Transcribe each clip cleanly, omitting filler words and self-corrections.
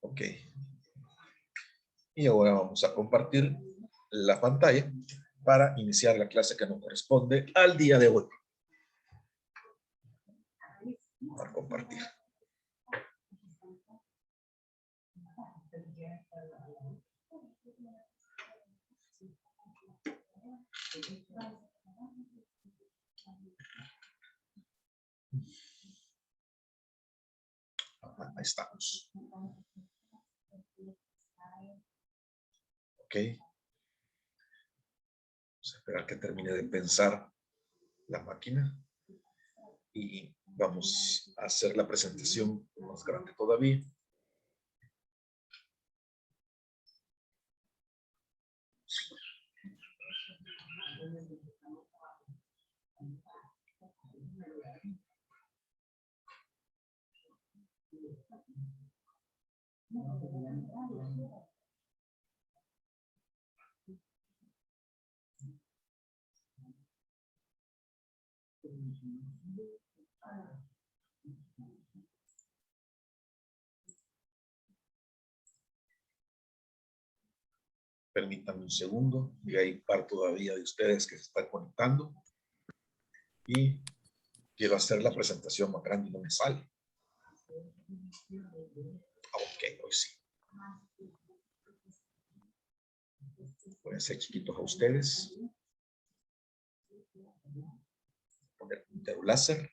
Ok. Y ahora vamos a compartir la pantalla para iniciar la clase que nos corresponde al día de hoy. Para compartir. Ahí estamos. Ok. Vamos a esperar que termine de pensar la máquina. Y vamos a hacer la presentación más grande todavía. Permítanme un segundo, y hay par todavía de ustedes que se están conectando. Y quiero hacer la presentación más grande y no me sale. Ok, hoy sí. Voy a hacer chiquitos a ustedes. Poner puntero láser.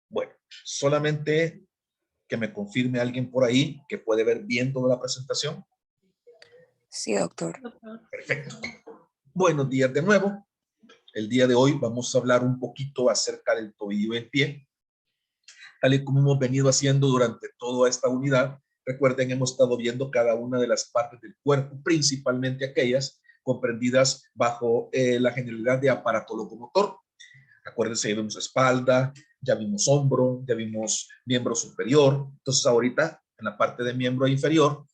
Bueno, solamente que me confirme alguien por ahí que puede ver bien toda la presentación. Sí, doctor. Perfecto. Buenos días de nuevo. El día de hoy vamos a hablar un poquito acerca del tobillo y el pie, tal y como hemos venido haciendo durante toda esta unidad. Recuerden, hemos estado viendo cada una de las partes del cuerpo, principalmente aquellas comprendidas bajo la generalidad de aparato locomotor. Acuérdense, ya vimos espalda, ya vimos hombro, ya vimos miembro superior. Entonces ahorita en la parte de miembro inferior,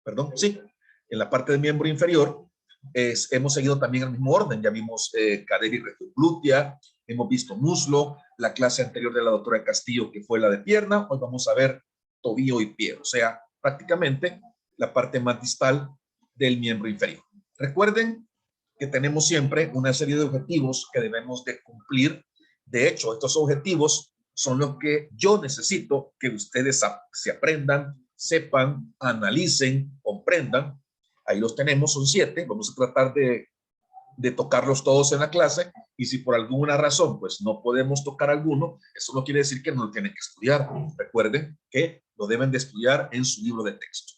perdón, sí, en la parte de miembro inferior hemos seguido también el mismo orden. Ya vimos cadera y región glútea, hemos visto muslo, la clase anterior de la doctora Castillo que fue la de pierna. Hoy vamos a ver tobillo y pie, o sea, prácticamente la parte más distal del miembro inferior. Recuerden que tenemos siempre una serie de objetivos que debemos de cumplir. De hecho, estos objetivos son los que yo necesito que ustedes se aprendan, sepan, analicen, comprendan. Ahí los tenemos, son 7. Vamos a tratar de tocarlos todos en la clase, y si por alguna razón pues no podemos tocar alguno, eso no quiere decir que no lo tienen que estudiar. Recuerden que lo deben de estudiar en su libro de texto.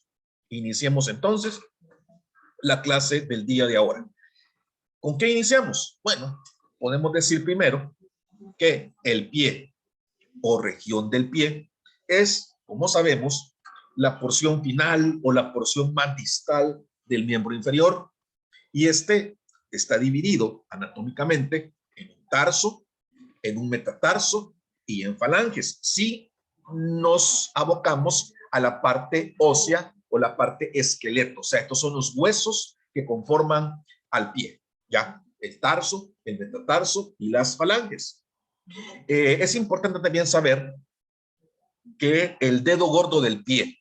Iniciemos entonces la clase del día de ahora. ¿Con qué iniciamos? Bueno, podemos decir primero que el pie o región del pie es, como sabemos, la porción final o la porción más distal del miembro inferior, y este está dividido anatómicamente en un tarso, en un metatarso y en falanges. Si nos abocamos a la parte ósea o la parte esqueleto, o sea, estos son los huesos que conforman al pie, ya, el tarso, el metatarso y las falanges. Es importante también saber que el dedo gordo del pie,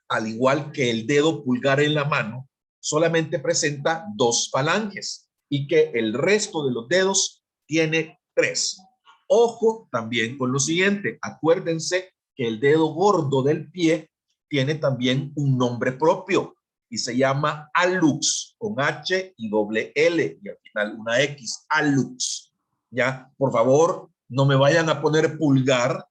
al igual que el dedo pulgar en la mano, solamente presenta 2 falanges y que el resto de los dedos tiene 3. Ojo también con lo siguiente, acuérdense que el dedo gordo del pie tiene también un nombre propio y se llama hallux, con H y doble L y al final una X, hallux. Ya, por favor, no me vayan a poner pulgar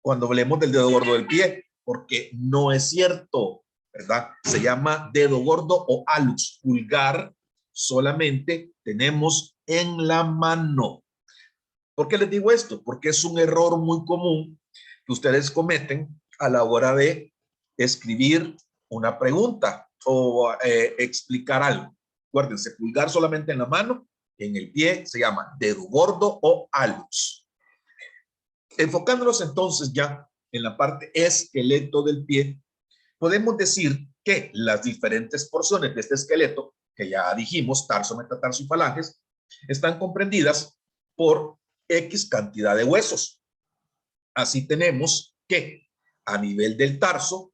cuando hablemos del dedo gordo del pie, porque no es cierto, ¿verdad? Se llama dedo gordo o hallux. Pulgar solamente tenemos en la mano. ¿Por qué les digo esto? Porque es un error muy común que ustedes cometen a la hora de escribir una pregunta o explicar algo. Acuérdense, pulgar solamente en la mano, en el pie se llama dedo gordo o hallux. Enfocándonos entonces ya en la parte esqueleto del pie, podemos decir que las diferentes porciones de este esqueleto, que ya dijimos, tarso, metatarso y falanges, están comprendidas por X cantidad de huesos. Así tenemos que a nivel del tarso,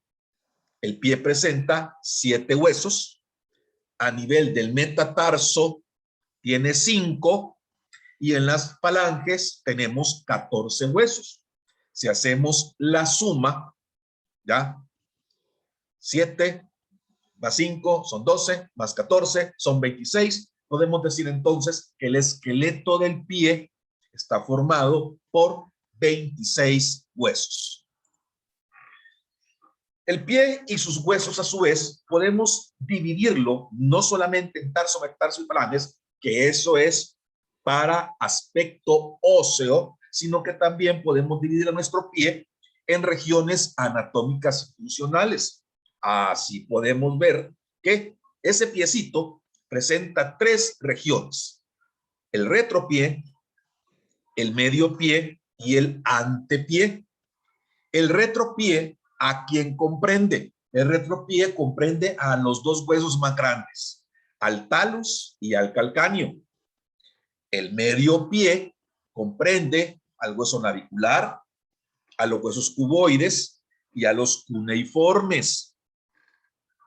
el pie presenta 7 huesos. A nivel del metatarso tiene 5 y en las falanges tenemos 14 huesos. Si hacemos la suma, ¿ya? 7 más 5 son 12, más 14 son 26. Podemos decir entonces que el esqueleto del pie está formado por 26 huesos. El pie y sus huesos, a su vez, podemos dividirlo no solamente en tarso, metatarso y falanges, que eso es para aspecto óseo, sino que también podemos dividir a nuestro pie en regiones anatómicas y funcionales. Así podemos ver que ese piecito presenta 3 regiones: el retropié, el medio pie y el antepié. El retropié, ¿a quién comprende? El retropié comprende a los 2 huesos más grandes, al talus y al calcáneo. El medio pie comprende al hueso navicular, a los huesos cuboides y a los cuneiformes.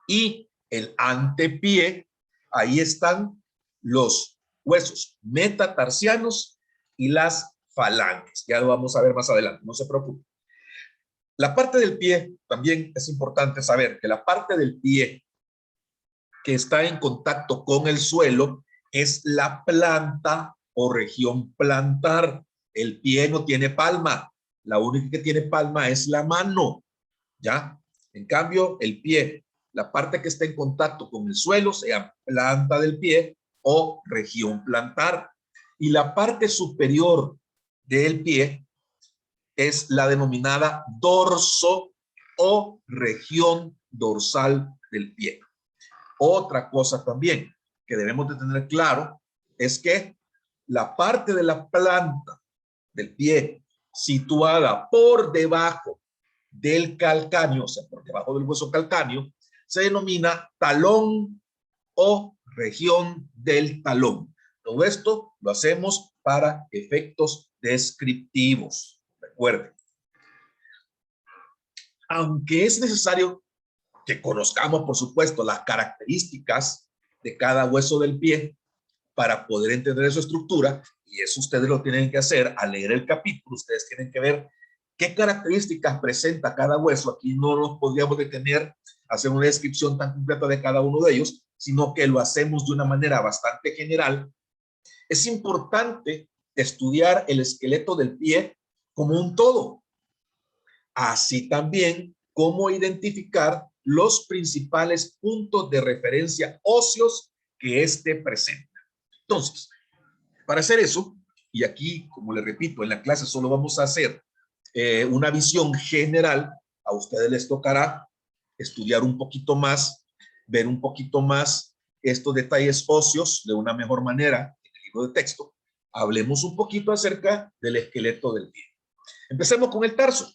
Y el antepié, ahí están los huesos metatarsianos y las falanges. Ya lo vamos a ver más adelante, no se preocupe. La parte del pie, también es importante saber que la parte del pie que está en contacto con el suelo es la planta o región plantar. El pie no tiene palma, la única que tiene palma es la mano, ¿ya? En cambio, el pie, la parte que está en contacto con el suelo, se llama planta del pie o región plantar. Y la parte superior del pie es la denominada dorso o región dorsal del pie. Otra cosa también que debemos de tener claro es que la parte de la planta del pie situada por debajo del calcáneo, o sea, por debajo del hueso calcáneo, se denomina talón o región del talón. Todo esto lo hacemos para efectos descriptivos. Recuerden, aunque es necesario que conozcamos, por supuesto, las características de cada hueso del pie para poder entender su estructura, y eso ustedes lo tienen que hacer al leer el capítulo. Ustedes tienen que ver qué características presenta cada hueso. Aquí no nos podríamos detener a hacer una descripción tan completa de cada uno de ellos, sino que lo hacemos de una manera bastante general. Es importante estudiar el esqueleto del pie como un todo, así también como identificar los principales puntos de referencia óseos que éste presenta. Entonces, para hacer eso, y aquí, como le repito, en la clase solo vamos a hacer una visión general, a ustedes les tocará estudiar un poquito más, ver un poquito más estos detalles óseos de una mejor manera en el libro de texto. Hablemos un poquito acerca del esqueleto del pie. Empecemos con el tarso.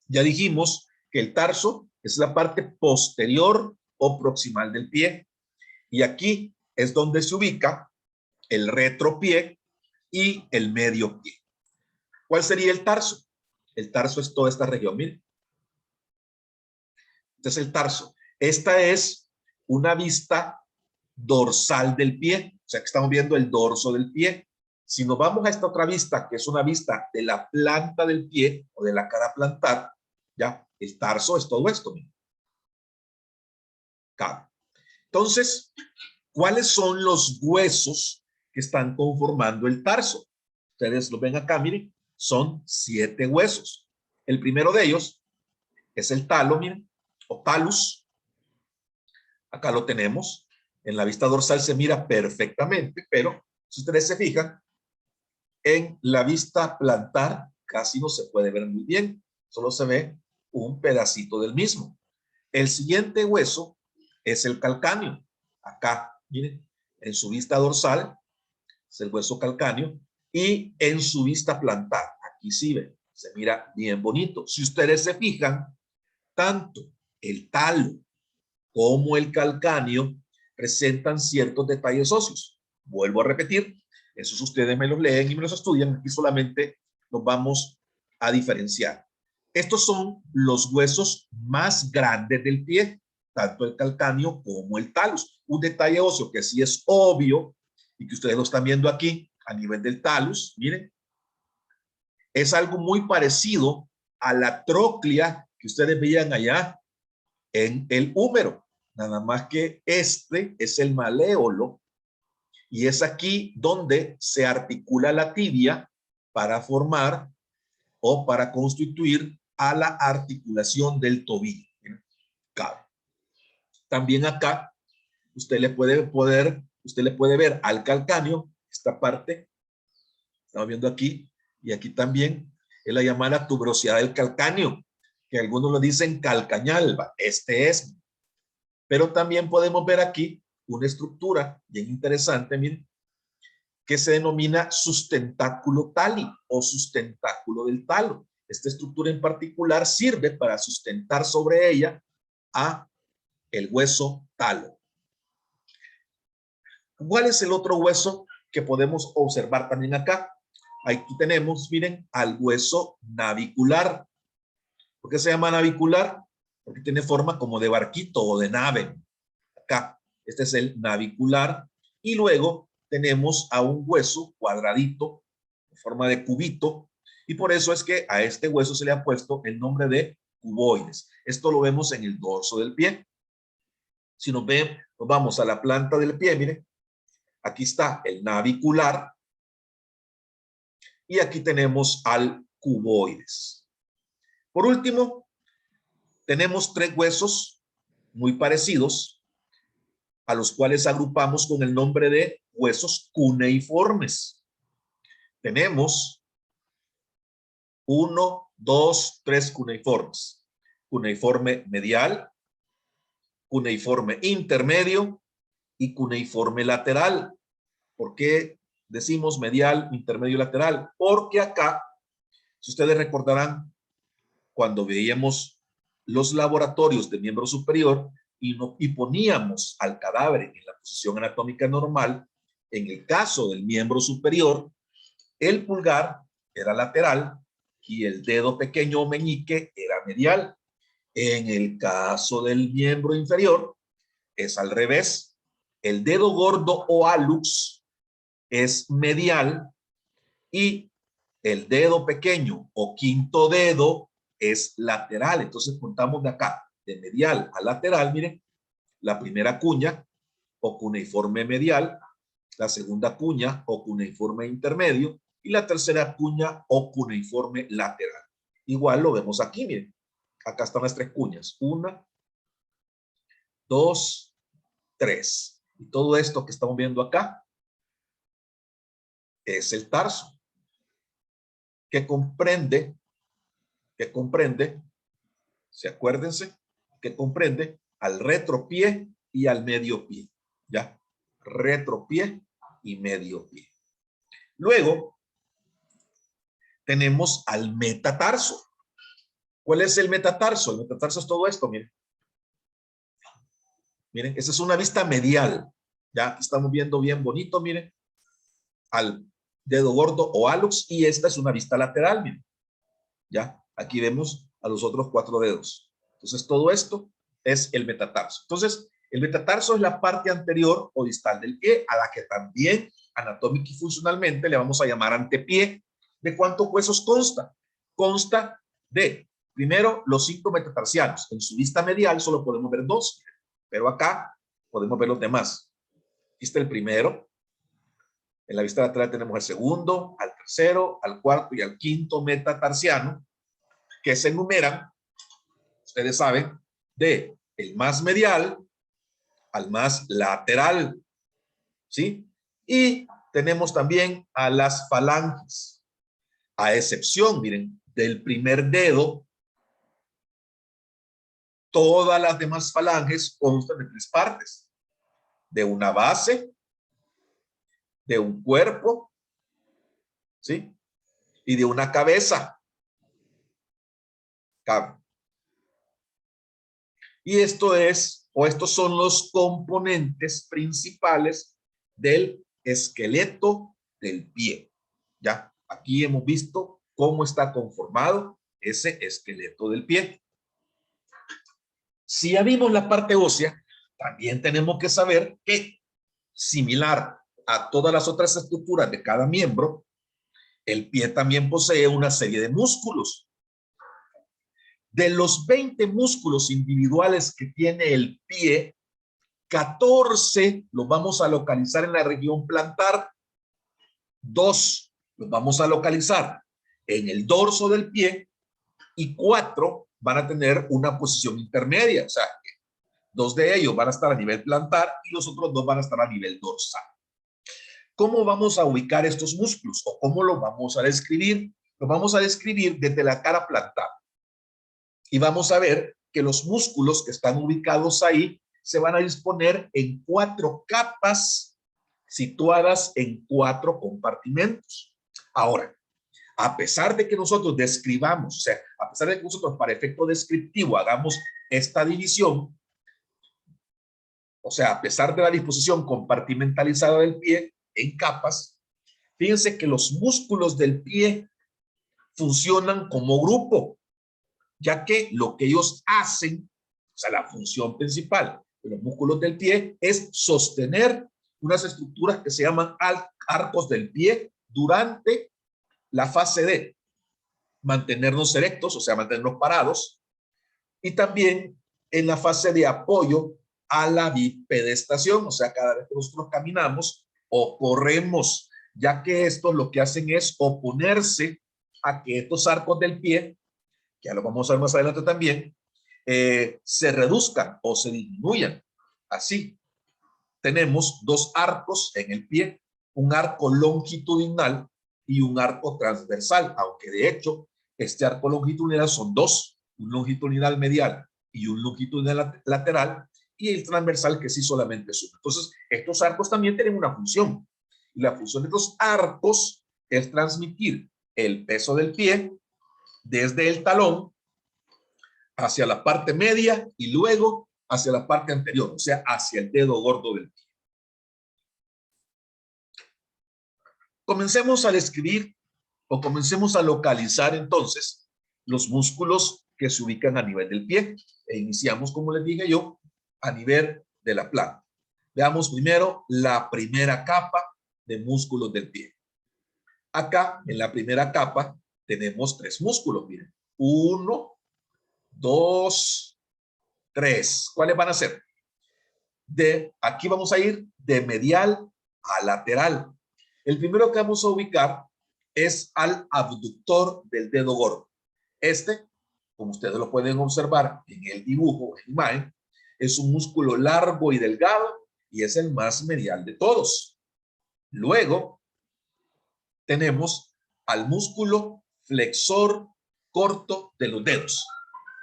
Ya dijimos que el tarso es la parte posterior o proximal del pie, y aquí es donde se ubica el retropié y el medio pie. ¿Cuál sería el tarso? El tarso es toda esta región, miren. Este es el tarso. Esta es una vista dorsal del pie, o sea que estamos viendo el dorso del pie. Si nos vamos a esta otra vista, que es una vista de la planta del pie o de la cara plantar, ya, el tarso es todo esto, miren. Entonces, ¿cuáles son los huesos que están conformando el tarso? Ustedes lo ven acá, miren, son 7 huesos. El primero de ellos es el talo, miren, o talus. Acá lo tenemos. En la vista dorsal se mira perfectamente, pero si ustedes se fijan, en la vista plantar casi no se puede ver muy bien. Solo se ve un pedacito del mismo. El siguiente hueso es el calcáneo. Acá, miren, en su vista dorsal es el hueso calcáneo, y en su vista plantar, aquí sí ven, se mira bien bonito. Si ustedes se fijan, tanto el talo como el calcáneo presentan ciertos detalles óseos. Vuelvo a repetir, esos ustedes me los leen y me los estudian, aquí solamente los vamos a diferenciar. Estos son los huesos más grandes del pie, tanto el calcáneo como el talus. Un detalle óseo que sí es obvio y que ustedes lo están viendo aquí a nivel del talus, miren, es algo muy parecido a la tróclea que ustedes veían allá en el húmero. Nada más que este es el maléolo y es aquí donde se articula la tibia para formar o para constituir a la articulación del tobillo. También acá usted le puede ver al calcáneo, esta parte, estamos viendo aquí, y aquí también es la llamada tuberosidad del calcáneo, que algunos lo dicen calcañal, este es. Pero también podemos ver aquí una estructura bien interesante, miren, que se denomina sustentáculo tali o sustentáculo del talo. Esta estructura en particular sirve para sustentar sobre ella a el hueso talo. ¿Cuál es el otro hueso que podemos observar también acá? Aquí tenemos, miren, al hueso navicular. ¿Por qué se llama navicular? Porque tiene forma como de barquito o de nave. Acá, este es el navicular. Y luego tenemos a un hueso cuadradito, en forma de cubito. Y por eso es que a este hueso se le ha puesto el nombre de cuboides. Esto lo vemos en el dorso del pie. Si nos vamos a la planta del pie, miren. Aquí está el navicular y aquí tenemos al cuboides. Por último, tenemos tres huesos muy parecidos a los cuales agrupamos con el nombre de huesos cuneiformes. Tenemos 1, 2, 3 cuneiformes. Cuneiforme medial, cuneiforme intermedio y cuneiforme lateral. ¿Por qué decimos medial, intermedio y lateral? Porque acá, si ustedes recordarán, cuando veíamos los laboratorios de miembro superior y poníamos al cadáver en la posición anatómica normal, en el caso del miembro superior, el pulgar era lateral y el dedo pequeño o meñique era medial. En el caso del miembro inferior, es al revés. El dedo gordo o hallux es medial y el dedo pequeño o quinto dedo es lateral. Entonces contamos de acá, de medial a lateral, miren, la primera cuña o cuneiforme medial, la segunda cuña o cuneiforme intermedio y la tercera cuña o cuneiforme lateral. Igual lo vemos aquí, miren. Acá están las tres cuñas. 1, 2, 3. Y todo esto que estamos viendo acá es el tarso, que comprende, si acuérdense, que comprende al retropié y al medio pie, ¿ya? Retropié y medio pie. Luego, tenemos al metatarso. ¿Cuál es el metatarso? El metatarso es todo esto, miren. Miren, esa es una vista medial, ¿ya? Aquí estamos viendo bien bonito, miren, al dedo gordo o hallux, y esta es una vista lateral, miren. ¿Ya? Aquí vemos a los otros 4 dedos. Entonces, todo esto es el metatarso. Entonces, el metatarso es la parte anterior o distal del pie, a la que también anatómica y funcionalmente le vamos a llamar antepié. ¿De cuántos huesos consta? Consta de, primero, los 5 metatarsianos. En su vista medial solo podemos ver 2, pero acá podemos ver los demás. Aquí está el primero. En la vista lateral tenemos al segundo, al tercero, al cuarto y al quinto metatarsiano, que se enumeran, ustedes saben, de el más medial al más lateral, ¿sí? Y tenemos también a las falanges, a excepción, miren, del primer dedo, todas las demás falanges constan de 3 partes, de una base, de un cuerpo, ¿sí? Y de una cabeza. Y esto es, o estos son los componentes principales del esqueleto del pie. Ya, aquí hemos visto cómo está conformado ese esqueleto del pie. Si ya vimos la parte ósea, también tenemos que saber que, similar a todas las otras estructuras de cada miembro, el pie también posee una serie de músculos. De los 20 músculos individuales que tiene el pie, 14 los vamos a localizar en la región plantar, 2 los vamos a localizar en el dorso del pie y 4 van a tener una posición intermedia. O sea, 2 de ellos van a estar a nivel plantar y los otros 2 van a estar a nivel dorsal. ¿Cómo vamos a ubicar estos músculos o cómo los vamos a describir? Los vamos a describir desde la cara plantar. Y vamos a ver que los músculos que están ubicados ahí se van a disponer en 4 capas situadas en 4 compartimentos. Ahora, a pesar de que nosotros describamos, o sea, a pesar de que nosotros para efecto descriptivo hagamos esta división, o sea, a pesar de la disposición compartimentalizada del pie en capas, fíjense que los músculos del pie funcionan como grupo, ya que lo que ellos hacen, o sea, la función principal de los músculos del pie es sostener unas estructuras que se llaman arcos del pie durante la fase de mantenernos erectos, o sea, mantenernos parados, y también en la fase de apoyo a la bipedestación, o sea, cada vez que nosotros caminamos o corremos, ya que estos lo que hacen es oponerse a que estos arcos del pie, que ya lo vamos a ver más adelante también, se reduzcan o se disminuyan. Así, tenemos 2 arcos en el pie, un arco longitudinal y un arco transversal, aunque de hecho este arco longitudinal son 2, un longitudinal medial y un longitudinal lateral, y el transversal que sí solamente es uno. Entonces, estos arcos también tienen una función, y la función de estos arcos es transmitir el peso del pie desde el talón hacia la parte media y luego hacia la parte anterior, o sea, hacia el dedo gordo del pie. Comencemos a describir o comencemos a localizar entonces los músculos que se ubican a nivel del pie. E iniciamos, como les dije yo, a nivel de la planta. Veamos primero la primera capa de músculos del pie. Acá, en la primera capa, tenemos 3 músculos, miren. 1, 2, 3. ¿Cuáles van a ser? Aquí vamos a ir de medial a lateral. El primero que vamos a ubicar es al abductor del dedo gordo. Este, como ustedes lo pueden observar en el dibujo, en la imagen, es un músculo largo y delgado y es el más medial de todos. Luego tenemos al músculo flexor corto de los dedos.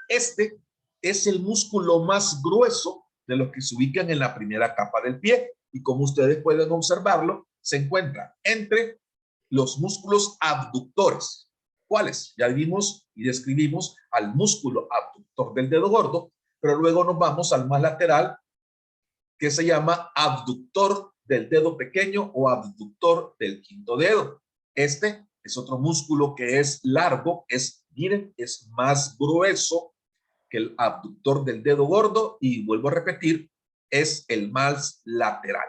Este es el músculo más grueso de los que se ubican en la primera capa del pie y como ustedes pueden observarlo, se encuentra entre los músculos abductores. ¿Cuáles? Ya vimos y describimos al músculo abductor del dedo gordo, pero luego nos vamos al más lateral, que se llama abductor del dedo pequeño o abductor del quinto dedo. Este es otro músculo que es largo, miren, es más grueso que el abductor del dedo gordo y vuelvo a repetir, es el más lateral.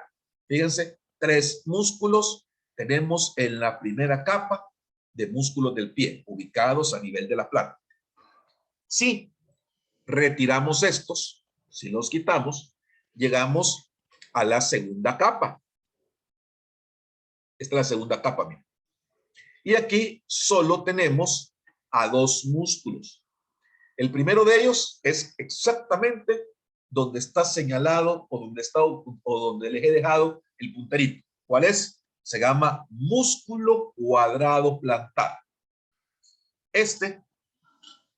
Fíjense, 3 músculos tenemos en la primera capa de músculos del pie, ubicados a nivel de la planta. Si retiramos estos, si los quitamos, llegamos a la segunda capa. Esta es la segunda capa, miren. Y aquí solo tenemos a 2 músculos. El primero de ellos es exactamente donde está señalado o donde les he dejado el punterito. ¿Cuál es? Se llama músculo cuadrado plantar. Este,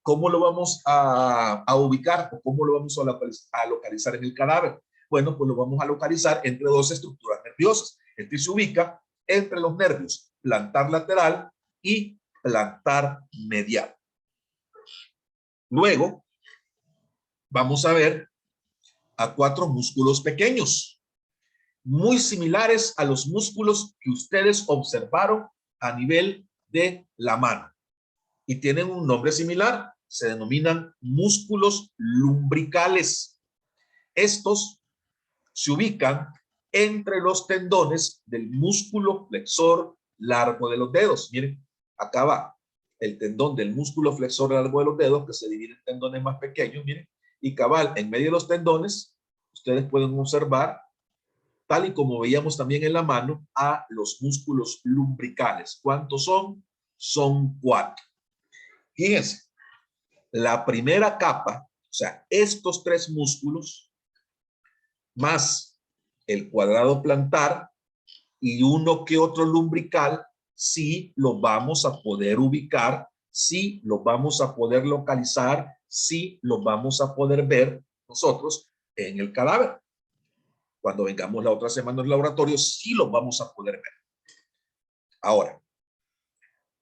¿cómo lo vamos a ubicar o cómo lo vamos a localizar en el cadáver? Bueno, pues lo vamos a localizar entre 2 estructuras nerviosas. Este se ubica entre los nervios plantar lateral y plantar medial. Luego, vamos a ver a 4 músculos pequeños. muy similares a los músculos que ustedes observaron a nivel de la mano. Y tienen un nombre similar, se denominan músculos lumbricales. Estos se ubican entre los tendones del músculo flexor largo de los dedos. Miren, acá va el tendón del músculo flexor largo de los dedos, que se divide en tendones más pequeños, miren, y cabal, en medio de los tendones, ustedes pueden observar, tal y como veíamos también en la mano, a los músculos lumbricales. ¿Cuántos son? Son 4. Fíjense, la primera capa, o sea, estos 3 músculos, más el cuadrado plantar y uno que otro lumbrical, sí los vamos a poder ubicar, sí los vamos a poder localizar, sí los vamos a poder ver nosotros en el cadáver. Cuando vengamos la otra semana al laboratorio, sí los vamos a poder ver. Ahora,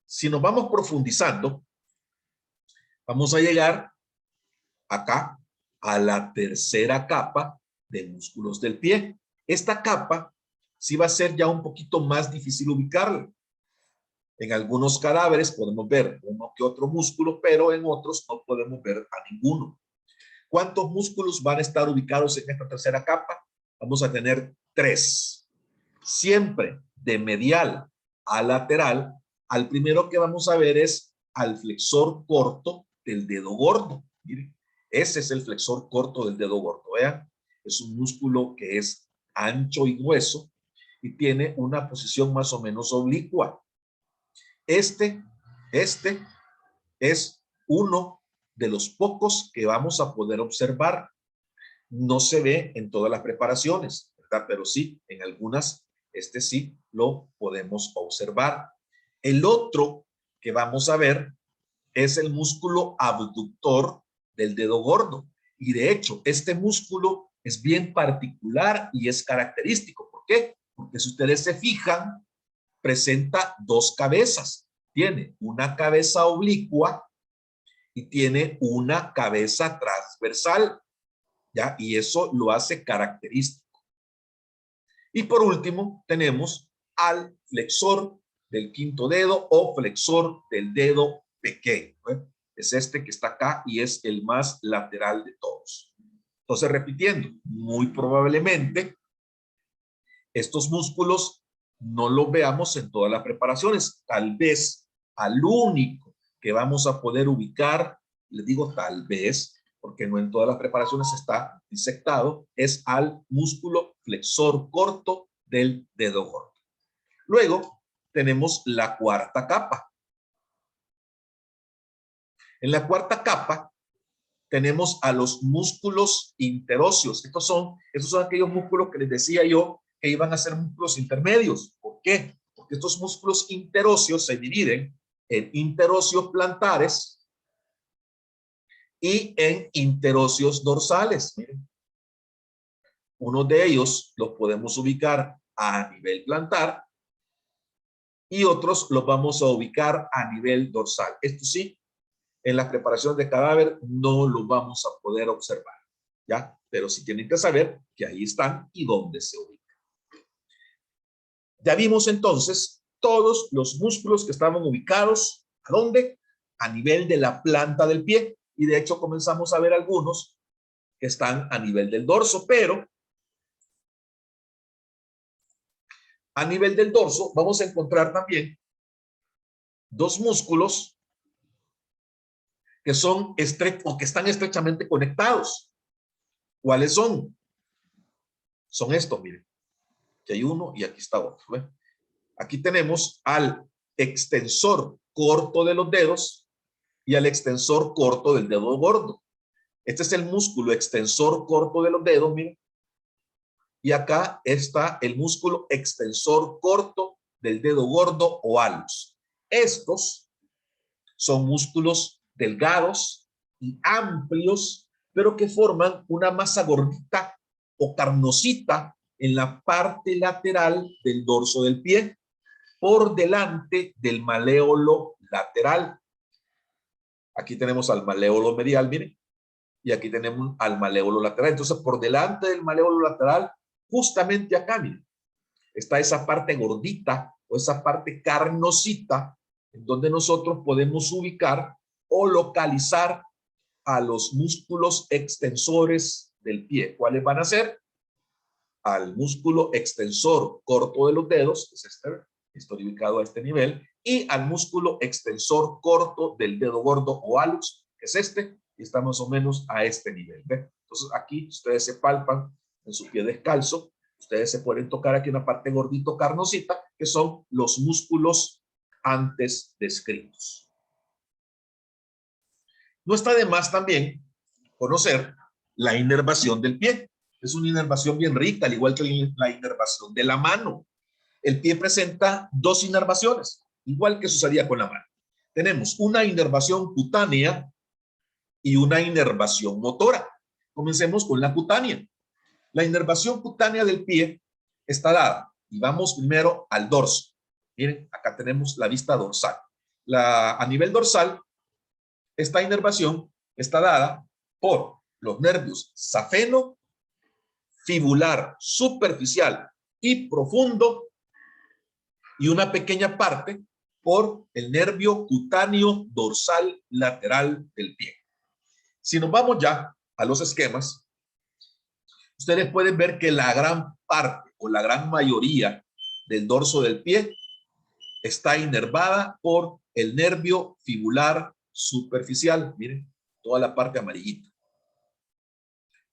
si nos vamos profundizando, vamos a llegar acá a la tercera capa de músculos del pie. Esta capa sí va a ser ya un poquito más difícil ubicarla. En algunos cadáveres podemos ver uno que otro músculo, pero en otros no podemos ver a ninguno. ¿Cuántos músculos van a estar ubicados en esta tercera capa? Vamos a tener 3. Siempre de medial a lateral. Al primero que vamos a ver es al flexor corto del dedo gordo. Miren, ese es el flexor corto del dedo gordo. Vean, es un músculo que es ancho y grueso y tiene una posición más o menos oblicua. Este es uno de los pocos que vamos a poder observar. No se ve en todas las preparaciones, ¿verdad? Pero sí, en algunas, sí lo podemos observar. El otro que vamos a ver es el músculo abductor del dedo gordo. Y de hecho, este músculo es bien particular y es característico. ¿Por qué? Porque si ustedes se fijan, presenta 2 cabezas. Tiene una cabeza oblicua y tiene una cabeza transversal, ¿ya? Y eso lo hace característico. Y por último, tenemos al flexor del quinto dedo o flexor del dedo pequeño, ¿eh? Es este que está acá y es el más lateral de todos. Entonces, repitiendo, muy probablemente estos músculos no los veamos en todas las preparaciones. Tal vez al único que vamos a poder ubicar, les digo tal vez, porque no en todas las preparaciones está disectado, es al músculo flexor corto del dedo gordo. Luego tenemos la cuarta capa. En la cuarta capa tenemos a los músculos interóseos. Estos son aquellos músculos que les decía yo que iban a ser músculos intermedios. ¿Por qué? Porque estos músculos interóseos se dividen en interóseos plantares y en interóseos dorsales. Miren. Uno de ellos los podemos ubicar a nivel plantar y otros los vamos a ubicar a nivel dorsal. Esto sí, en la preparación de cadáver no lo vamos a poder observar, ¿ya? Pero sí tienen que saber que ahí están y dónde se ubican. Ya vimos entonces todos los músculos que estaban ubicados, ¿a dónde? A nivel de la planta del pie. Y de hecho comenzamos a ver algunos que están a nivel del dorso, pero a nivel del dorso vamos a encontrar también 2 músculos que son o que están estrechamente conectados. ¿Cuáles son? Son estos, miren. Aquí hay uno y aquí está otro. ¿Ve? Aquí tenemos al extensor corto de los dedos y al extensor corto del dedo gordo. Este es el músculo extensor corto de los dedos, miren. Y acá está el músculo extensor corto del dedo gordo o alus. Estos son músculos delgados y amplios, pero que forman una masa gordita o carnosita en la parte lateral del dorso del pie, por delante del maléolo lateral. Aquí tenemos al maléolo medial, miren, y aquí tenemos al maléolo lateral. Entonces, por delante del maléolo lateral justamente acá, miren, está esa parte gordita o esa parte carnosita en donde nosotros podemos ubicar o localizar a los músculos extensores del pie. ¿Cuáles van a ser? Al músculo extensor corto de los dedos, que es este, estoy ubicado a este nivel, y al músculo extensor corto del dedo gordo o hallux, que es este, y está más o menos a este nivel. ¿Ve? Entonces aquí ustedes se palpan en su pie descalzo, ustedes se pueden tocar aquí una parte gordito carnosita, que son los músculos antes descritos. No está de más también conocer la inervación del pie. Es una inervación bien rica, al igual que la inervación de la mano. El pie presenta dos inervaciones, igual que sucedía con la mano. Tenemos una inervación cutánea y una inervación motora. Comencemos con la cutánea. La inervación cutánea del pie está dada, y vamos primero al dorso. Miren, acá tenemos la vista dorsal. A nivel dorsal, esta inervación está dada por los nervios safeno, fibular, superficial y profundo, y una pequeña parte por el nervio cutáneo dorsal lateral del pie. Si nos vamos ya a los esquemas, ustedes pueden ver que la gran parte o la gran mayoría del dorso del pie está inervada por el nervio fibular superficial. Miren, toda la parte amarillita.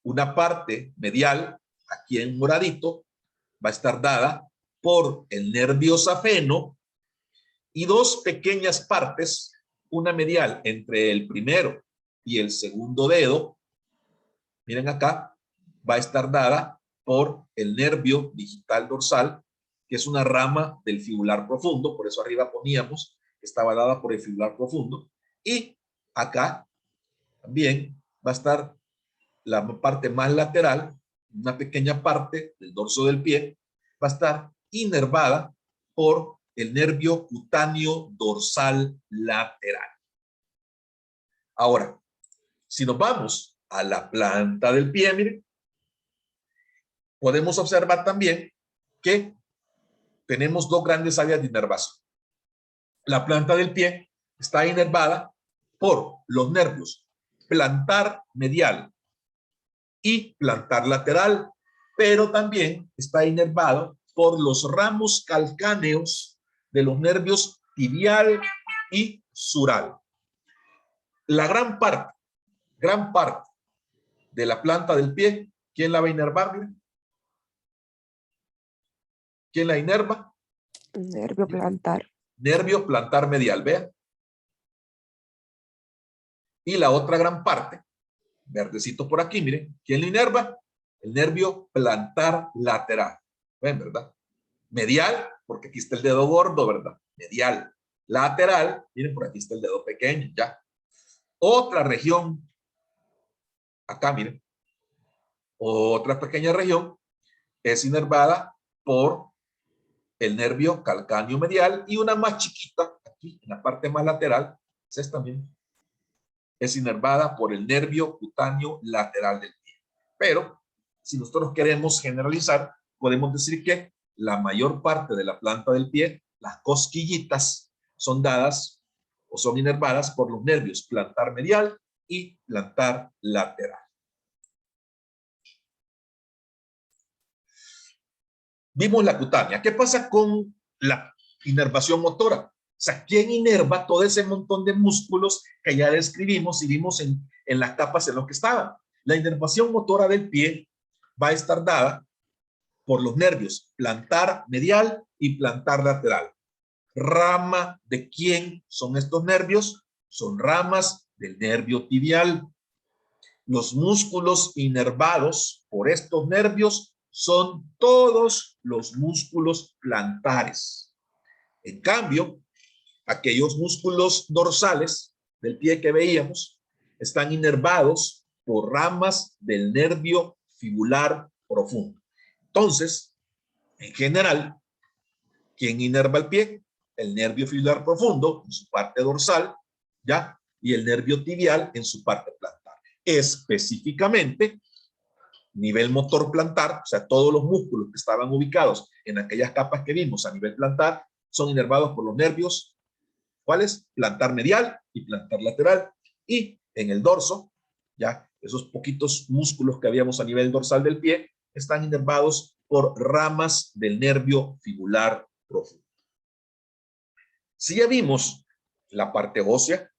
Una parte medial, aquí en moradito, va a estar dada por el nervio safeno, y dos pequeñas partes, una medial entre el primero y el segundo dedo, miren acá, va a estar dada por el nervio digital dorsal, que es una rama del fibular profundo, por eso arriba poníamos que estaba dada por el fibular profundo, y acá también va a estar la parte más lateral, una pequeña parte del dorso del pie, va a estar inervada por el nervio cutáneo dorsal lateral. Ahora, si nos vamos a la planta del pie, miren, podemos observar también que tenemos dos grandes áreas de inervación. La planta del pie está inervada por los nervios plantar medial y plantar lateral, pero también está inervado por los ramos calcáneos de los nervios tibial y sural. La gran parte de la planta del pie, ¿quién la va a inervar? ¿Quién la inerva? Nervio plantar. Nervio plantar medial, vean. Y la otra gran parte, verdecito por aquí, miren, ¿quién la inerva? El nervio plantar lateral. ¿Ven, verdad? Medial, porque aquí está el dedo gordo, ¿verdad? Medial. Lateral, miren, por aquí está el dedo pequeño, ya. Otra región, acá, miren. Otra pequeña región es inervada por el nervio calcáneo medial, y una más chiquita, aquí, en la parte más lateral, es esta también. Es inervada por el nervio cutáneo lateral del pie. Pero, si nosotros queremos generalizar, podemos decir que la mayor parte de la planta del pie, las cosquillitas, son dadas o son inervadas por los nervios plantar medial y plantar lateral. Vimos la cutánea. ¿Qué pasa con la inervación motora? O sea, ¿quién inerva todo ese montón de músculos que ya describimos y vimos en las capas en las que estaban? La inervación motora del pie va a estar dada por los nervios plantar medial y plantar lateral. ¿Rama de quién son estos nervios? Son ramas del nervio tibial. Los músculos inervados por estos nervios son todos los músculos plantares. En cambio, aquellos músculos dorsales del pie que veíamos están inervados por ramas del nervio fibular profundo. Entonces, en general, ¿quién inerva el pie? El nervio fibular profundo en su parte dorsal, ¿ya? Y el nervio tibial en su parte plantar. Específicamente, nivel motor plantar, o sea, todos los músculos que estaban ubicados en aquellas capas que vimos a nivel plantar son inervados por los nervios, ¿cuáles? Plantar medial y plantar lateral. Y en el dorso, ya esos poquitos músculos que habíamos a nivel dorsal del pie están inervados por ramas del nervio fibular profundo. Si ya vimos la parte ósea,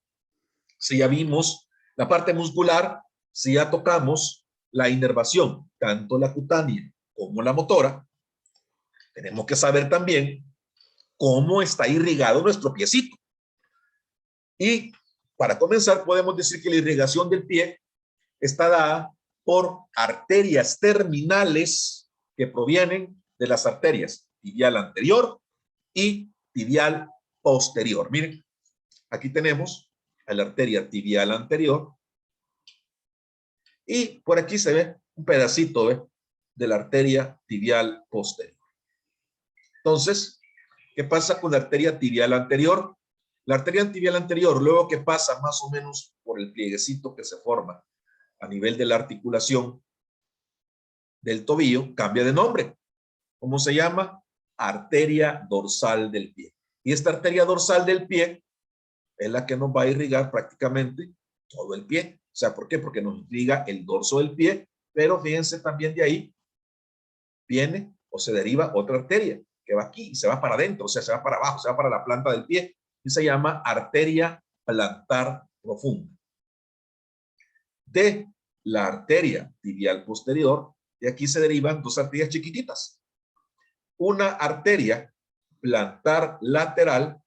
si ya vimos la parte muscular, si ya tocamos la inervación, tanto la cutánea como la motora, tenemos que saber también cómo está irrigado nuestro piecito. Y para comenzar, podemos decir que la irrigación del pie está dada por arterias terminales que provienen de las arterias tibial anterior y tibial posterior. Miren, aquí tenemos a la arteria tibial anterior y por aquí se ve un pedacito de la arteria tibial posterior. Entonces, ¿qué pasa con la arteria tibial anterior? La arteria tibial anterior, luego que pasa más o menos por el plieguecito que se forma a nivel de la articulación del tobillo, cambia de nombre. ¿Cómo se llama? Arteria dorsal del pie. Y esta arteria dorsal del pie es la que nos va a irrigar prácticamente todo el pie. O sea, ¿por qué? Porque nos irriga el dorso del pie, pero fíjense también de ahí viene o se deriva otra arteria que va aquí y se va para adentro, o sea, se va para abajo, se va para la planta del pie y se llama arteria plantar profunda. De la arteria tibial posterior, de aquí se derivan dos arterias chiquititas. Una arteria plantar lateral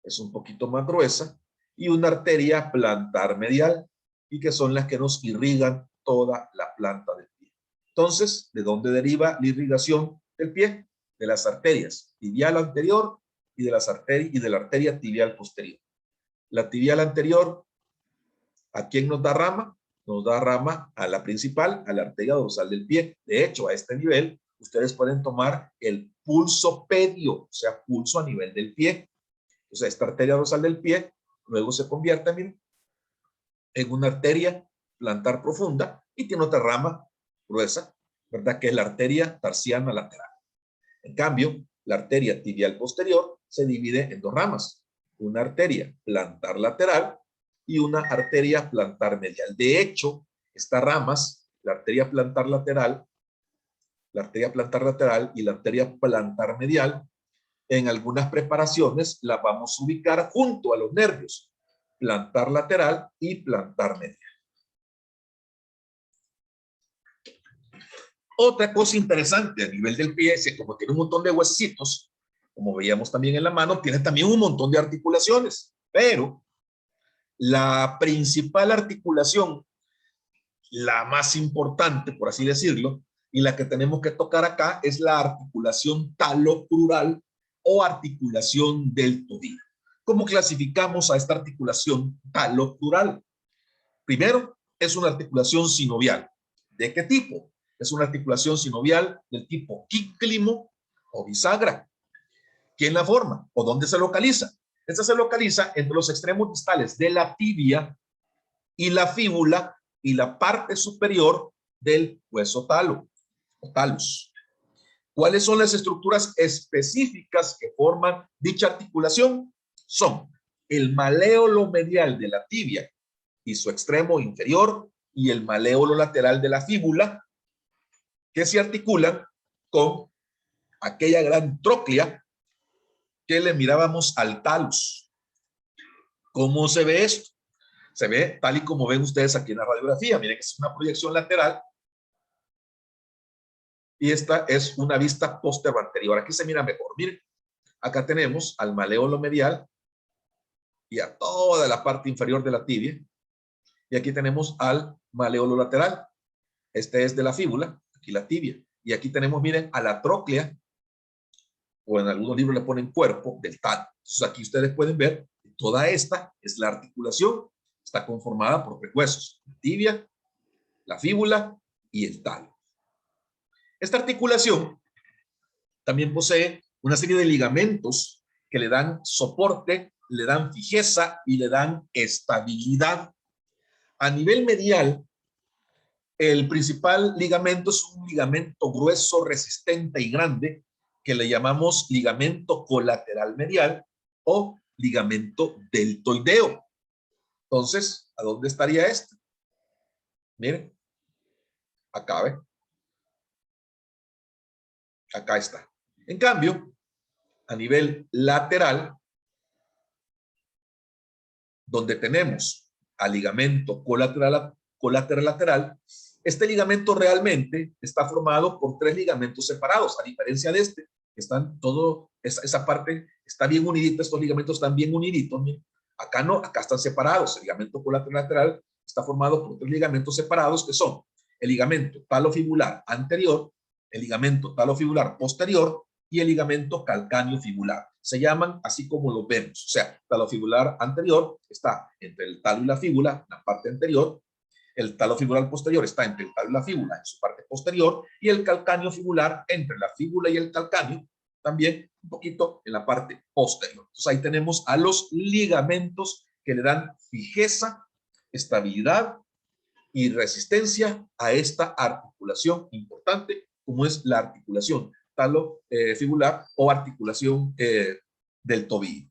es un poquito más gruesa y una arteria plantar medial y que son las que nos irrigan toda la planta del pie. Entonces, ¿de dónde deriva la irrigación del pie? De las arterias tibial anterior y de la arteria tibial posterior. La tibial anterior, ¿a quién nos da rama? Nos da rama a la principal, a la arteria dorsal del pie. De hecho, a este nivel, ustedes pueden tomar el pulso pedio, o sea, pulso a nivel del pie. O sea, esta arteria dorsal del pie luego se convierte, miren, en una arteria plantar profunda y tiene otra rama gruesa, ¿verdad? Que es la arteria tarsiana lateral. En cambio, la arteria tibial posterior se divide en dos ramas, una arteria plantar lateral y una arteria plantar medial. De hecho, estas ramas, la arteria plantar lateral y la arteria plantar medial, en algunas preparaciones las vamos a ubicar junto a los nervios plantar lateral y plantar medial. Otra cosa interesante a nivel del pie es que como tiene un montón de huesitos, como veíamos también en la mano, tiene también un montón de articulaciones, pero la principal articulación, la más importante, por así decirlo, y la que tenemos que tocar acá es la articulación talocrural o articulación del tobillo. ¿Cómo clasificamos a esta articulación talocrural? Primero, es una articulación sinovial. ¿De qué tipo? Es una articulación sinovial del tipo quínclimo o bisagra. ¿Quién la forma? ¿O dónde se localiza? Esta se localiza entre los extremos distales de la tibia y la fíbula y la parte superior del hueso talo o talus. ¿Cuáles son las estructuras específicas que forman dicha articulación? Son el maléolo medial de la tibia y su extremo inferior y el maléolo lateral de la fíbula, que se articulan con aquella gran tróclea que le mirábamos al talus. ¿Cómo se ve esto? Se ve tal y como ven ustedes aquí en la radiografía. Miren que es una proyección lateral y esta es una vista póstero anterior. Aquí se mira mejor. Miren, acá tenemos al maléolo medial y a toda la parte inferior de la tibia. Y aquí tenemos al maléolo lateral. Este es de la fíbula, aquí la tibia. Y aquí tenemos, miren, a la tróclea, o en algunos libros le ponen cuerpo del talo. Entonces aquí ustedes pueden ver que toda esta es la articulación. Está conformada por tres huesos, la tibia, la fíbula y el talo. Esta articulación también posee una serie de ligamentos que le dan soporte, le dan fijeza y le dan estabilidad. A nivel medial, El principal ligamento es un ligamento grueso, resistente y grande que le llamamos ligamento colateral medial o ligamento deltoideo. Entonces, ¿a dónde estaría este? Miren, acá, ¿ve? Acá está. En cambio, a nivel lateral, donde tenemos al ligamento colateral lateral, este ligamento realmente está formado por 3 ligamentos separados, a diferencia de este, que están todo, esa parte está bien unidita, estos ligamentos están bien uniditos. Miren. Acá no, acá están separados. El ligamento colateral lateral está formado por 3 ligamentos separados que son el ligamento talofibular anterior, el ligamento talofibular posterior y el ligamento calcáneo fibular. Se llaman así como lo vemos. O sea, talofibular anterior está entre el talo y la fíbula, la parte anterior. El talofibular posterior está entre el talo y la fíbula, en su parte posterior. Y el calcáneo fibular entre la fíbula y el calcáneo, también un poquito en la parte posterior. Entonces ahí tenemos a los ligamentos que le dan fijeza, estabilidad y resistencia a esta articulación importante, como es la articulación talofibular o articulación del tobillo.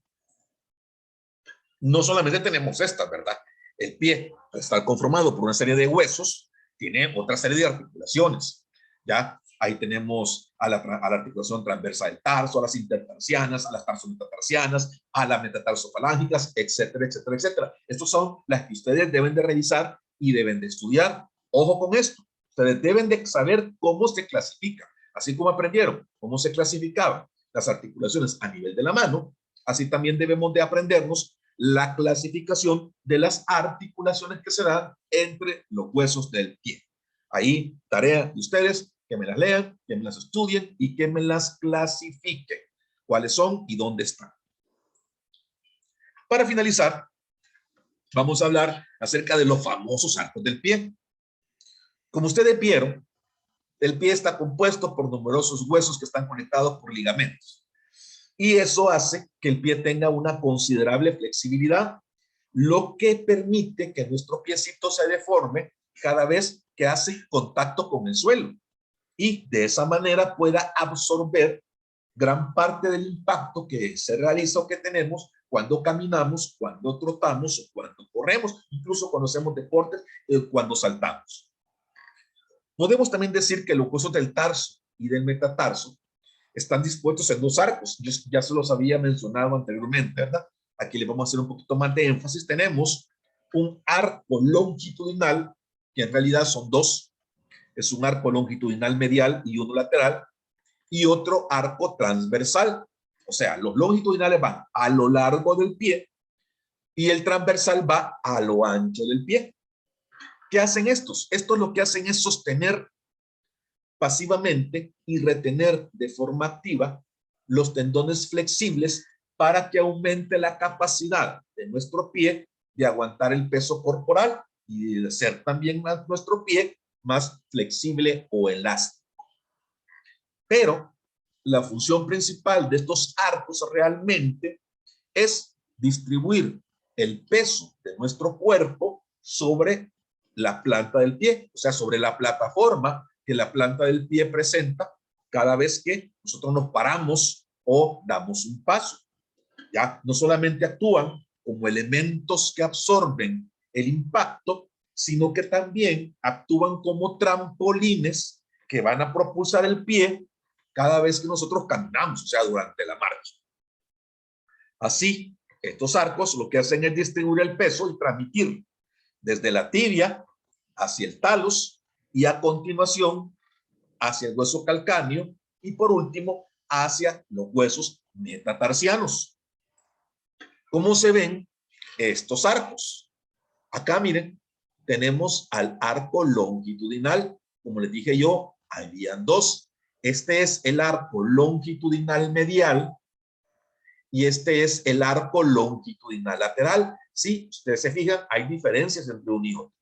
No solamente tenemos estas, ¿verdad? El pie está conformado por una serie de huesos, tiene otra serie de articulaciones, ¿ya? Ahí tenemos a la articulación transversa del tarso, a las intertarsianas, a las tarsometatarsianas, a las metatarsofalángicas, etcétera, etcétera, etcétera. Estas son las que ustedes deben de revisar y deben de estudiar. Ojo con esto, ustedes deben de saber cómo se clasifica. Así como aprendieron cómo se clasificaban las articulaciones a nivel de la mano, así también debemos de aprendernos la clasificación de las articulaciones que se dan entre los huesos del pie. Ahí, tarea de ustedes, que me las lean, que me las estudien y que me las clasifiquen. ¿Cuáles son y dónde están? Para finalizar, vamos a hablar acerca de los famosos arcos del pie. Como ustedes vieron, el pie está compuesto por numerosos huesos que están conectados por ligamentos. Y eso hace que el pie tenga una considerable flexibilidad, lo que permite que nuestro piecito se deforme cada vez que hace contacto con el suelo. Y de esa manera pueda absorber gran parte del impacto que se realiza o que tenemos cuando caminamos, cuando trotamos o cuando corremos, incluso cuando hacemos deportes, cuando saltamos. Podemos también decir que los huesos del tarso y del metatarso están dispuestos en 2 arcos. Yo ya se los había mencionado anteriormente, ¿verdad? Aquí le vamos a hacer un poquito más de énfasis. Tenemos un arco longitudinal, que en realidad son 2. Es un arco longitudinal medial y uno lateral, y otro arco transversal. O sea, los longitudinales van a lo largo del pie y el transversal va a lo ancho del pie. ¿Qué hacen estos? Estos lo que hacen es sostener pasivamente y retener de forma activa los tendones flexibles para que aumente la capacidad de nuestro pie de aguantar el peso corporal y de ser también nuestro pie más flexible o elástico. Pero la función principal de estos arcos realmente es distribuir el peso de nuestro cuerpo sobre la planta del pie, o sea, sobre la plataforma que la planta del pie presenta cada vez que nosotros nos paramos o damos un paso. Ya no solamente actúan como elementos que absorben el impacto, sino que también actúan como trampolines que van a propulsar el pie cada vez que nosotros caminamos, o sea, durante la marcha. Así, estos arcos lo que hacen es distribuir el peso y transmitirlo desde la tibia hacia el talus y a continuación hacia el hueso calcáneo y por último hacia los huesos metatarsianos. ¿Cómo se ven estos arcos? Acá miren, tenemos al arco longitudinal. Como les dije yo, habían 2. Este es el arco longitudinal medial y este es el arco longitudinal lateral. Sí, ustedes se fijan, hay diferencias entre un y otro.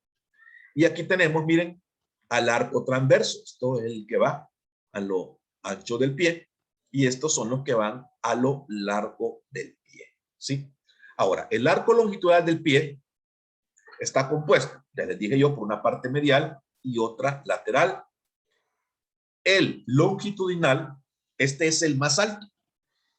Y aquí tenemos, miren, al arco transverso. Esto es el que va a lo ancho del pie y estos son los que van a lo largo del pie. ¿Sí? Ahora, el arco longitudinal del pie está compuesto, ya les dije yo, por una parte medial y otra lateral. El longitudinal, este es el más alto,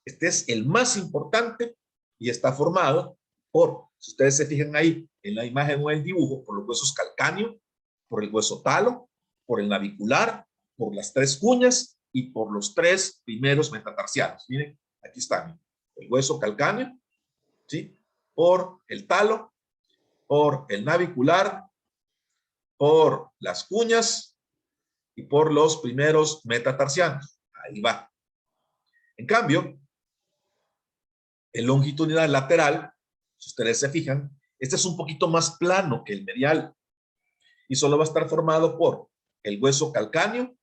este es el más importante y está formado por, si ustedes se fijan ahí en la imagen o el dibujo, por los huesos calcáneo, por el hueso talo, por el navicular, por las 3 cuñas y por los 3 primeros metatarsianos. Miren, aquí está el hueso calcáneo, ¿sí? Por el talo, por el navicular, por las cuñas y por los primeros metatarsianos. Ahí va. En cambio, el longitudinal lateral, si ustedes se fijan, este es un poquito más plano que el medial y solo va a estar formado por el hueso calcáneo,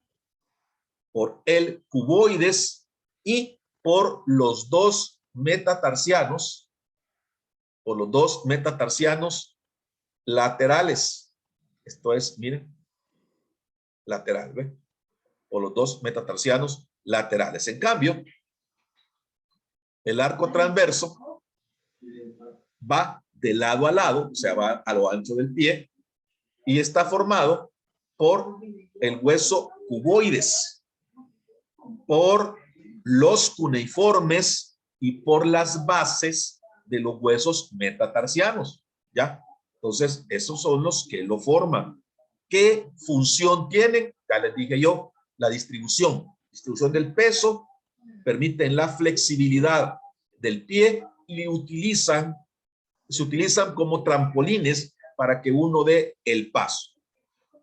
por el cuboides y por los 2 metatarsianos, laterales. Esto es, miren, lateral, ¿ve? O los 2 metatarsianos laterales. En cambio, el arco transverso va de lado a lado, o sea, va a lo ancho del pie y está formado por el hueso cuboides, por los cuneiformes y por las bases de los huesos metatarsianos, ¿ya? Entonces, esos son los que lo forman. ¿Qué función tienen? Ya les dije yo, la distribución del peso, permiten la flexibilidad del pie y se utilizan como trampolines para que uno dé el paso.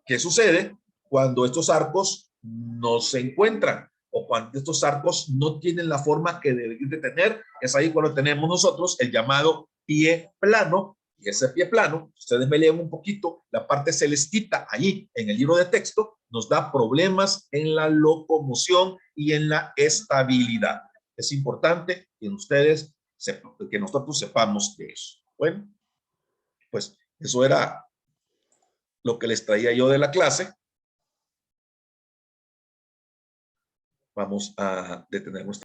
¿Qué sucede cuando estos arcos no se encuentran o cuando estos arcos no tienen la forma que deben de tener? Es ahí cuando tenemos nosotros el llamado pie plano. Y ese pie plano, ustedes me leen un poquito, la parte celestita allí en el libro de texto, nos da problemas en la locomoción y en la estabilidad. Es importante que ustedes sepan, que nosotros sepamos de eso. Bueno, pues eso era lo que les traía yo de la clase. Vamos a detener nuestra